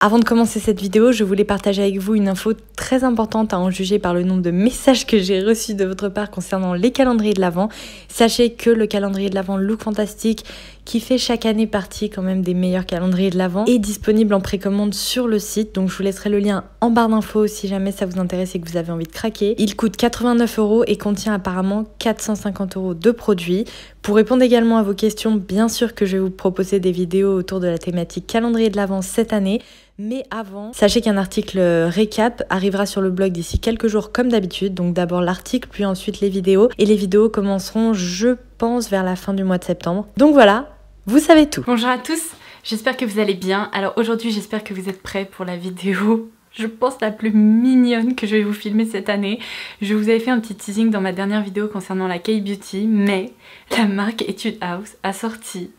Avant de commencer cette vidéo, je voulais partager avec vous une info très importante à en juger par le nombre de messages que j'ai reçus de votre part concernant les calendriers de l'Avent. Sachez que le calendrier de l'Avent Look Fantastique, qui fait chaque année partie quand même des meilleurs calendriers de l'Avent, est disponible en précommande sur le site. Donc je vous laisserai le lien en barre d'infos si jamais ça vous intéresse et que vous avez envie de craquer. Il coûte 89 € et contient apparemment 450 € de produits. Pour répondre également à vos questions, bien sûr que je vais vous proposer des vidéos autour de la thématique calendrier de l'Avent cette année. Mais avant, sachez qu'un article récap arrivera sur le blog d'ici quelques jours comme d'habitude. Donc d'abord l'article, puis ensuite les vidéos. Et les vidéos commenceront, je pense, vers la fin du mois de septembre. Donc voilà, vous savez tout. Bonjour à tous, j'espère que vous allez bien. Alors aujourd'hui, j'espère que vous êtes prêts pour la vidéo, je pense la plus mignonne que je vais vous filmer cette année. Je vous avais fait un petit teasing dans ma dernière vidéo concernant la K-Beauty, mais la marque Etude House a sorti,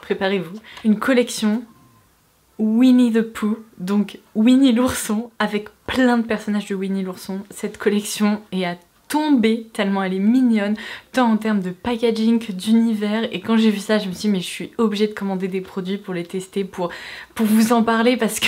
préparez-vous, une collection Winnie the Pooh, donc Winnie l'ourson, avec plein de personnages de Winnie l'ourson. Cette collection est à tomber tellement elle est mignonne, tant en termes de packaging que d'univers. Et quand j'ai vu ça, je me suis dit mais je suis obligée de commander des produits pour les tester, pour vous en parler parce que...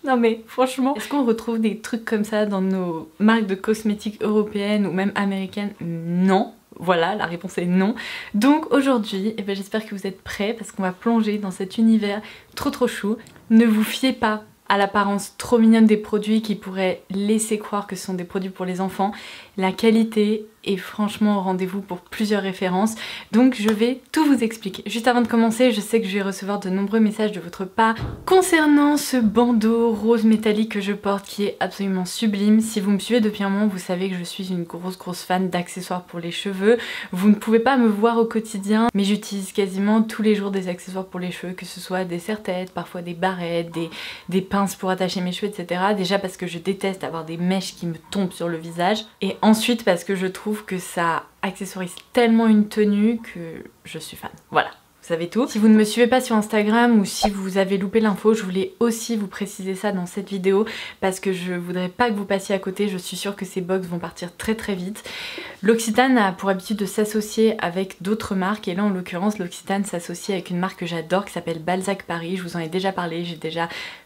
Non mais franchement, est-ce qu'on retrouve des trucs comme ça dans nos marques de cosmétiques européennes ou même américaines? Non. Voilà, la réponse est non. Donc aujourd'hui, j'espère que vous êtes prêts parce qu'on va plonger dans cet univers trop chou. Ne vous fiez pas à l'apparence trop mignonne des produits qui pourraient laisser croire que ce sont des produits pour les enfants. La qualité est franchement au rendez-vous pour plusieurs références, donc je vais tout vous expliquer. Juste avant de commencer, je sais que je vais recevoir de nombreux messages de votre part concernant ce bandeau rose métallique que je porte qui est absolument sublime. Si vous me suivez depuis un moment, vous savez que je suis une grosse fan d'accessoires pour les cheveux. Vous ne pouvez pas me voir au quotidien, mais j'utilise quasiment tous les jours des accessoires pour les cheveux, que ce soit des serre-têtes, parfois des barrettes, des pinces pour attacher mes cheveux, etc. Déjà parce que je déteste avoir des mèches qui me tombent sur le visage, et ensuite parce que je trouve que ça accessorise tellement une tenue que je suis fan. Voilà. Vous savez tout. Si vous ne me suivez pas sur Instagram ou si vous avez loupé l'info, je voulais aussi vous préciser ça dans cette vidéo parce que je voudrais pas que vous passiez à côté. Je suis sûre que ces box vont partir très vite. L'Occitane a pour habitude de s'associer avec d'autres marques et là en l'occurrence l'Occitane s'associe avec une marque que j'adore qui s'appelle Balzac Paris. Je vous en ai déjà parlé, je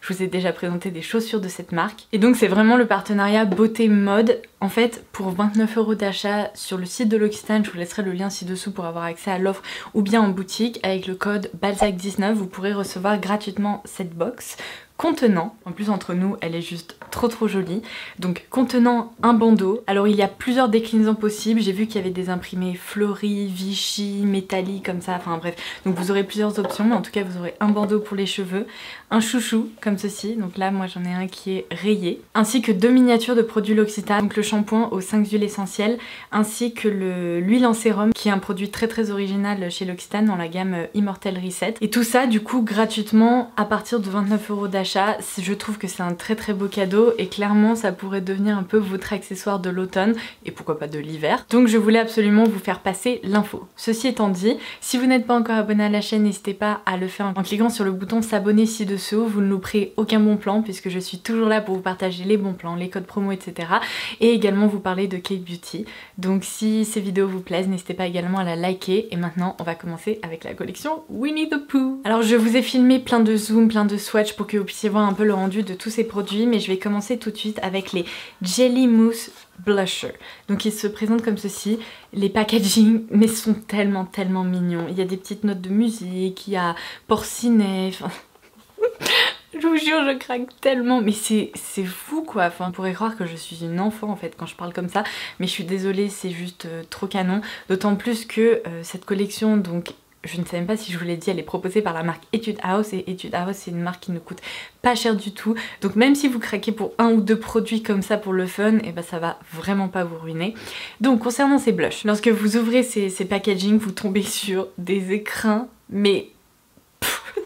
vous ai déjà présenté des chaussures de cette marque. Et donc c'est vraiment le partenariat beauté mode. En fait, pour 29 € d'achat sur le site de l'Occitane, je vous laisserai le lien ci-dessous pour avoir accès à l'offre ou bien en boutique. Avec le code BALZAC19, vous pourrez recevoir gratuitement cette box contenant, en plus entre nous elle est juste trop jolie, donc contenant un bandeau. Alors il y a plusieurs déclinaisons possibles, j'ai vu qu'il y avait des imprimés fleuris, Vichy, métalliques comme ça, enfin bref, donc vous aurez plusieurs options, mais en tout cas vous aurez un bandeau pour les cheveux, un chouchou comme ceci, donc là moi j'en ai un qui est rayé, ainsi que 2 miniatures de produits L'Occitane, donc le shampoing aux 5 huiles essentielles, ainsi que l'huile en sérum qui est un produit très original chez L'Occitane dans la gamme Immortel Reset, et tout ça du coup gratuitement à partir de 29 € d'achat. Je trouve que c'est un très beau cadeau et clairement ça pourrait devenir un peu votre accessoire de l'automne et pourquoi pas de l'hiver. Donc je voulais absolument vous faire passer l'info. Ceci étant dit, si vous n'êtes pas encore abonné à la chaîne, n'hésitez pas à le faire en cliquant sur le bouton s'abonner ci-dessous. Vous ne louperez aucun bon plan puisque je suis toujours là pour vous partager les bons plans, les codes promo, etc. Et également vous parler de K-Beauty. Donc si ces vidéos vous plaisent, n'hésitez pas également à la liker. Et maintenant on va commencer avec la collection Winnie the Pooh. Alors je vous ai filmé plein de zooms, plein de swatchs pour que vous puissiez voir un peu le rendu de tous ces produits, mais je vais commencer tout de suite avec les Jelly Mousse Blusher. Donc ils se présentent comme ceci, les packaging mais sont tellement mignons. Il y a des petites notes de musique, il y a porcinet, enfin... Je vous jure, je craque tellement, mais c'est fou quoi, enfin on pourrait croire que je suis une enfant en fait quand je parle comme ça, mais je suis désolée, c'est juste trop canon, d'autant plus que cette collection, donc je ne sais même pas si je vous l'ai dit, elle est proposée par la marque Etude House et Etude House c'est une marque qui ne coûte pas cher du tout, donc même si vous craquez pour 1 ou 2 produits comme ça pour le fun, et ça va vraiment pas vous ruiner. Donc concernant ces blushs, lorsque vous ouvrez ces packaging, vous tombez sur des écrins, mais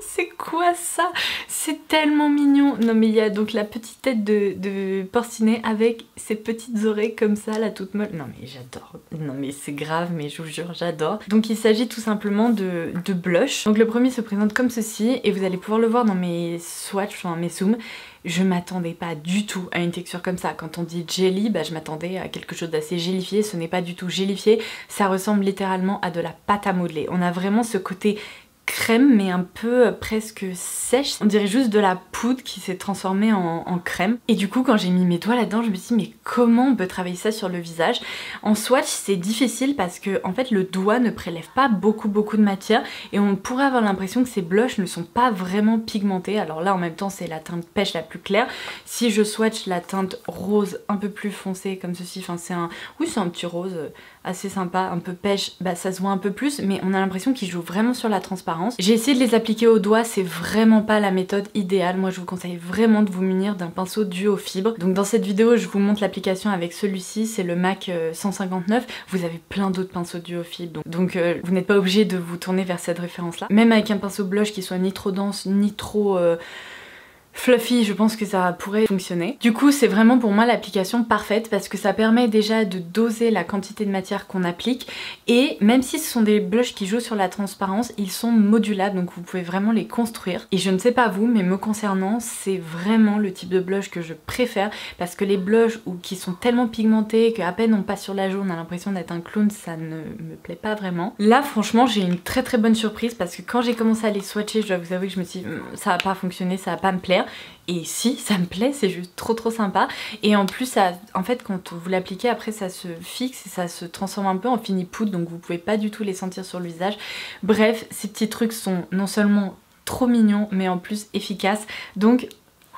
c'est quoi ça? C'est tellement mignon. Non mais il y a donc la petite tête de porcinet avec ses petites oreilles comme ça, la toute molle. Non mais j'adore. Non mais c'est grave, mais je vous jure, j'adore. Donc il s'agit tout simplement de blush. Donc le premier se présente comme ceci et vous allez pouvoir le voir dans mes swatchs, enfin mes zooms. Je m'attendais pas du tout à une texture comme ça. Quand on dit jelly, je m'attendais à quelque chose d'assez gélifié. Ce n'est pas du tout gélifié. Ça ressemble littéralement à de la pâte à modeler. On a vraiment ce côté crème mais un peu presque sèche. On dirait juste de la poudre qui s'est transformée en crème. Et du coup quand j'ai mis mes doigts là-dedans je me suis dit mais comment on peut travailler ça sur le visage? En swatch c'est difficile parce que en fait le doigt ne prélève pas beaucoup de matière et on pourrait avoir l'impression que ces blushs ne sont pas vraiment pigmentés. Alors là en même temps c'est la teinte pêche la plus claire. Si je swatch la teinte rose un peu plus foncée comme ceci, enfin c'est un... Oui c'est un petit rose assez sympa, un peu pêche, bah ça se voit un peu plus mais on a l'impression qu'il joue vraiment sur la transparence. J'ai essayé de les appliquer au doigt, c'est vraiment pas la méthode idéale. Moi je vous conseille vraiment de vous munir d'un pinceau duo fibre. Donc dans cette vidéo je vous montre l'application avec celui-ci, c'est le MAC 159. Vous avez plein d'autres pinceaux duo fibre donc vous n'êtes pas obligé de vous tourner vers cette référence là. Même avec un pinceau blush qui soit ni trop dense ni trop... fluffy, je pense que ça pourrait fonctionner. Du coup c'est vraiment pour moi l'application parfaite parce que ça permet déjà de doser la quantité de matière qu'on applique et même si ce sont des blushs qui jouent sur la transparence, ils sont modulables donc vous pouvez vraiment les construire. Et je ne sais pas vous mais me concernant c'est vraiment le type de blush que je préfère parce que les blushs qui sont tellement pigmentés qu'à peine on passe sur la joue on a l'impression d'être un clown, ça ne me plaît pas vraiment. Là franchement j'ai une très bonne surprise parce que quand j'ai commencé à les swatcher je dois vous avouer que je me suis dit ça va pas fonctionner, ça va pas me plaire. Et si, ça me plaît, c'est juste trop sympa. Et en plus, ça, en fait, quand vous l'appliquez, après ça se fixe et ça se transforme un peu en fini poudre, donc vous pouvez pas du tout les sentir sur le visage. Bref, ces petits trucs sont non seulement trop mignons, mais en plus efficaces. Donc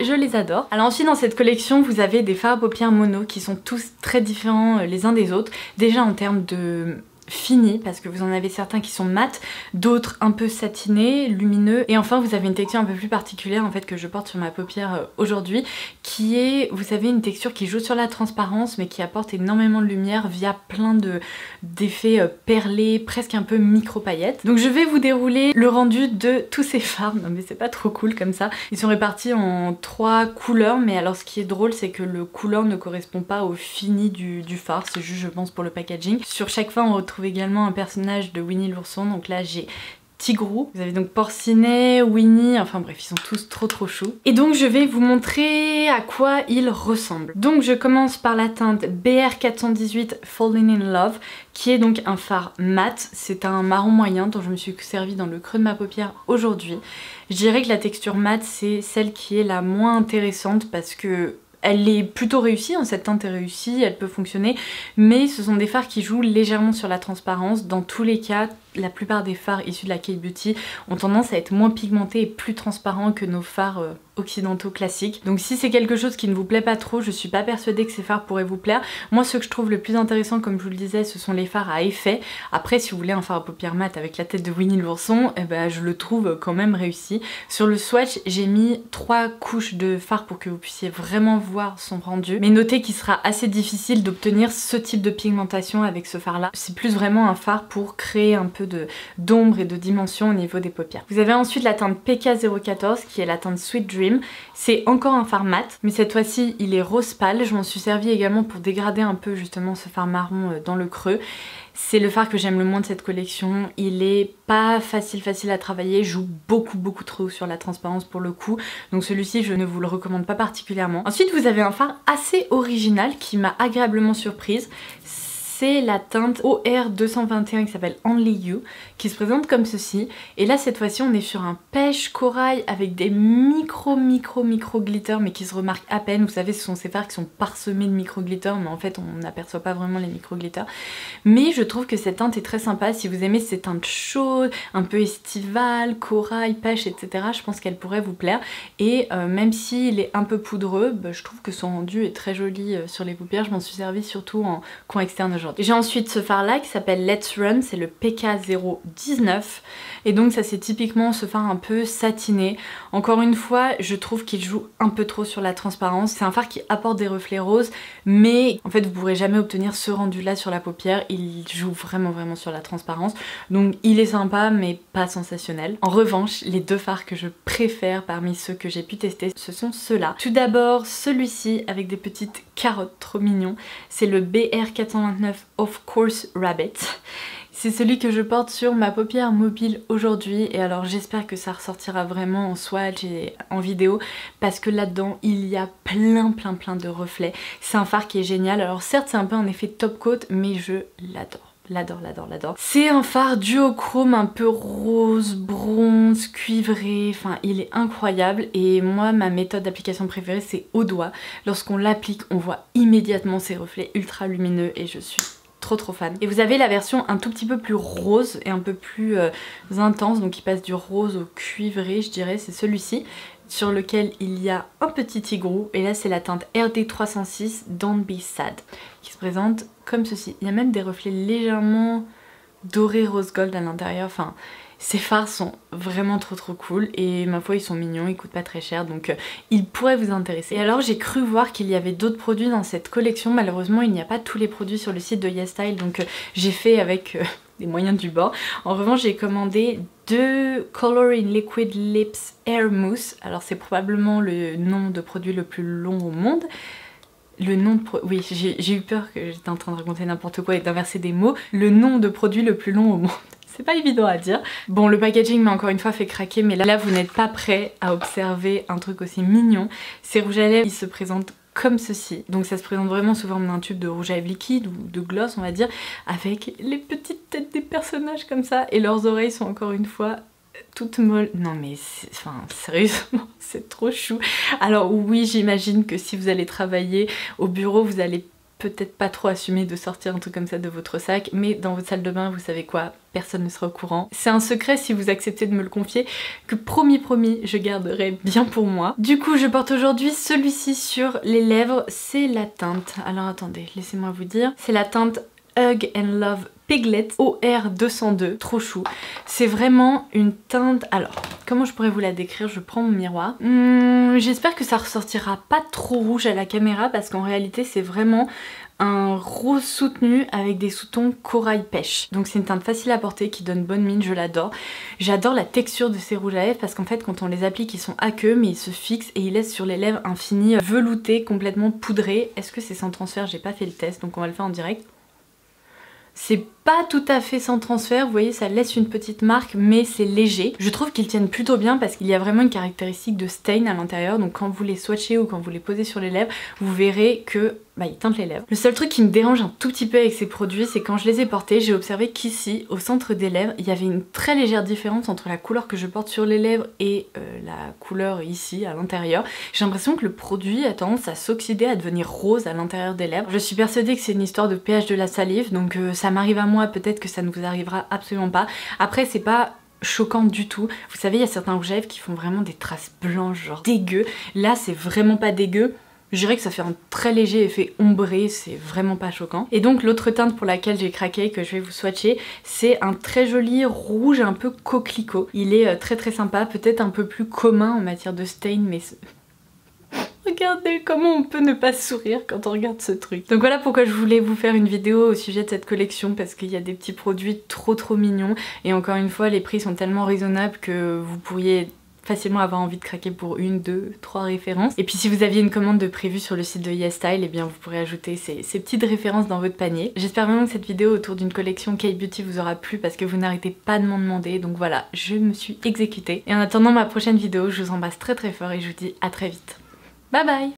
je les adore. Alors ensuite dans cette collection vous avez des fards à paupières mono qui sont tous très différents les uns des autres. Déjà en termes de fini parce que vous en avez certains qui sont mat, d'autres un peu satinés, lumineux et enfin vous avez une texture un peu plus particulière en fait que je porte sur ma paupière aujourd'hui qui est, vous savez, une texture qui joue sur la transparence mais qui apporte énormément de lumière via plein d'effets perlés, presque un peu micro paillettes. Donc je vais vous dérouler le rendu de tous ces fards. Non mais c'est pas trop cool comme ça. Ils sont répartis en 3 couleurs mais alors ce qui est drôle c'est que le couleur ne correspond pas au fini du fard, c'est juste je pense pour le packaging. Sur chaque fard on retrouve également un personnage de Winnie l'ourson, donc là j'ai Tigrou, vous avez donc Porcinet, Winnie, enfin bref ils sont tous trop choux. Et donc je vais vous montrer à quoi ils ressemblent. Donc je commence par la teinte BR418 Falling in Love qui est donc un fard mat, c'est un marron moyen dont je me suis servi dans le creux de ma paupière aujourd'hui. Je dirais que la texture mat c'est celle qui est la moins intéressante parce que elle est plutôt réussie, hein, cette teinte est réussie, elle peut fonctionner, mais ce sont des fards qui jouent légèrement sur la transparence. Dans tous les cas, la plupart des fards issus de la K-Beauty ont tendance à être moins pigmentés et plus transparents que nos fards occidentaux classiques. Donc si c'est quelque chose qui ne vous plaît pas trop, je suis pas persuadée que ces fards pourraient vous plaire. Moi ce que je trouve le plus intéressant, comme je vous le disais, ce sont les fards à effet. Après si vous voulez un fard à paupières mat avec la tête de Winnie l'ourson, eh ben, je le trouve quand même réussi. Sur le swatch j'ai mis 3 couches de fard pour que vous puissiez vraiment voir son rendu. Mais notez qu'il sera assez difficile d'obtenir ce type de pigmentation avec ce fard là. C'est plus vraiment un fard pour créer un peu d'ombre et de dimension au niveau des paupières. Vous avez ensuite la teinte PK014 qui est la teinte Sweet Dream. C'est encore un fard mat mais cette fois-ci il est rose pâle. Je m'en suis servi également pour dégrader un peu justement ce fard marron dans le creux. C'est le fard que j'aime le moins de cette collection, il est pas facile à travailler, joue beaucoup trop sur la transparence pour le coup, donc celui-ci je ne vous le recommande pas particulièrement. Ensuite vous avez un fard assez original qui m'a agréablement surprise. C'est la teinte OR221 qui s'appelle Only You, qui se présente comme ceci. Et là cette fois-ci on est sur un pêche corail avec des micro glitter mais qui se remarquent à peine. Vous savez ce sont ces fards qui sont parsemés de micro glitter mais en fait on n'aperçoit pas vraiment les micro glitter. Mais je trouve que cette teinte est très sympa. Si vous aimez ces teintes chaudes, un peu estivales, corail, pêche, etc. je pense qu'elle pourrait vous plaire. Et même s'il est un peu poudreux, bah, je trouve que son rendu est très joli sur les paupières. Je m'en suis servi surtout en coin externe aujourd'hui. J'ai ensuite ce fard là qui s'appelle Let's Run, c'est le PK019 et donc ça c'est typiquement ce fard un peu satiné. Encore une fois je trouve qu'il joue un peu trop sur la transparence. C'est un fard qui apporte des reflets roses mais en fait vous pourrez jamais obtenir ce rendu là sur la paupière. Il joue vraiment sur la transparence donc il est sympa mais pas sensationnel. En revanche les deux fards que je préfère parmi ceux que j'ai pu tester ce sont ceux-là. Tout d'abord celui-ci avec des petites carottes trop mignons, c'est le BR429 Of Course Rabbit. C'est celui que je porte sur ma paupière mobile aujourd'hui et alors j'espère que ça ressortira vraiment en swatch et en vidéo parce que là-dedans il y a plein de reflets. C'est un fard qui est génial. Alors certes c'est un peu un effet top coat mais je l'adore. l'adore, l'adore, l'adore. C'est un fard duochrome un peu rose, bronze, cuivré, enfin il est incroyable et moi ma méthode d'application préférée c'est au doigt. Lorsqu'on l'applique on voit immédiatement ces reflets ultra lumineux et je suis trop fan. Et vous avez la version un tout petit peu plus rose et un peu plus intense, donc il passe du rose au cuivré je dirais, c'est celui-ci, sur lequel il y a un petit igloo et là c'est la teinte RD306 Don't Be Sad qui se présente comme ceci. Il y a même des reflets légèrement dorés rose gold à l'intérieur, enfin ces fards sont vraiment trop cool et ma foi ils sont mignons, ils coûtent pas très cher donc ils pourraient vous intéresser. Et alors j'ai cru voir qu'il y avait d'autres produits dans cette collection, malheureusement il n'y a pas tous les produits sur le site de YesStyle donc j'ai fait avec des moyens du bord. En revanche j'ai commandé 2 Color in Liquid Lips Air Mousse, alors c'est probablement le nom de produit le plus long au monde. Le nom de oui, j'ai eu peur que j'étais en train de raconter n'importe quoi et d'inverser des mots. Le nom de produit le plus long au monde. C'est pas évident à dire. Bon, le packaging m'a encore une fois fait craquer, mais là vous n'êtes pas prêts à observer un truc aussi mignon. Ces rouges à lèvres, ils se présentent comme ceci. Donc ça se présente vraiment sous forme d'un tube de rouge à lèvres liquide ou de gloss on va dire, avec les petites têtes des personnages comme ça et leurs oreilles sont encore une fois toute molle. Non mais enfin sérieusement c'est trop chou. Alors oui j'imagine que si vous allez travailler au bureau vous allez peut-être pas trop assumer de sortir un truc comme ça de votre sac, mais dans votre salle de bain vous savez quoi, personne ne sera au courant. C'est un secret si vous acceptez de me le confier que promis je garderai bien pour moi. Du coup je porte aujourd'hui celui-ci sur les lèvres, c'est la teinte, alors attendez laissez-moi vous dire, c'est la teinte Hug and Love Piglet OR202, trop chou. C'est vraiment une teinte, alors comment je pourrais vous la décrire, je prends mon miroir. J'espère que ça ressortira pas trop rouge à la caméra parce qu'en réalité c'est vraiment un rose soutenu avec des sous-tons corail pêche. Donc c'est une teinte facile à porter qui donne bonne mine, je l'adore. J'adore la texture de ces rouges à lèvres parce qu'en fait quand on les applique ils sont aqueux mais ils se fixent et ils laissent sur les lèvres un fini velouté, complètement poudré. Est-ce que c'est sans transfert? J'ai pas fait le test donc on va le faire en direct. C'est pas tout à fait sans transfert, vous voyez ça laisse une petite marque mais c'est léger. Je trouve qu'ils tiennent plutôt bien parce qu'il y a vraiment une caractéristique de stain à l'intérieur, donc quand vous les swatchez ou quand vous les posez sur les lèvres, vous verrez que ils teintent les lèvres. Le seul truc qui me dérange un tout petit peu avec ces produits, c'est quand je les ai portés, j'ai observé qu'ici, au centre des lèvres, il y avait une très légère différence entre la couleur que je porte sur les lèvres et la couleur ici, à l'intérieur. J'ai l'impression que le produit a tendance à s'oxyder, à devenir rose à l'intérieur des lèvres. Je suis persuadée que c'est une histoire de pH de la salive, donc ça m'arrive à moi, peut-être que ça ne vous arrivera absolument pas. Après, c'est pas choquant du tout. Vous savez, il y a certains rouges à lèvres qui font vraiment des traces blanches, genre dégueu. Là, c'est vraiment pas dégueu. Je dirais que ça fait un très léger effet ombré, c'est vraiment pas choquant. Et donc l'autre teinte pour laquelle j'ai craqué, que je vais vous swatcher, c'est un très joli rouge un peu coquelicot. Il est très sympa, peut-être un peu plus commun en matière de stain, mais regardez comment on peut ne pas sourire quand on regarde ce truc. Donc voilà pourquoi je voulais vous faire une vidéo au sujet de cette collection, parce qu'il y a des petits produits trop mignons. Et encore une fois, les prix sont tellement raisonnables que vous pourriez facilement avoir envie de craquer pour 1, 2, 3 références. Et puis si vous aviez une commande de prévue sur le site de YesStyle, eh bien vous pourrez ajouter ces petites références dans votre panier. J'espère vraiment que cette vidéo autour d'une collection K-Beauty vous aura plu parce que vous n'arrêtez pas de m'en demander. Donc voilà, je me suis exécutée. Et en attendant ma prochaine vidéo, je vous embrasse très fort et je vous dis à très vite. Bye bye!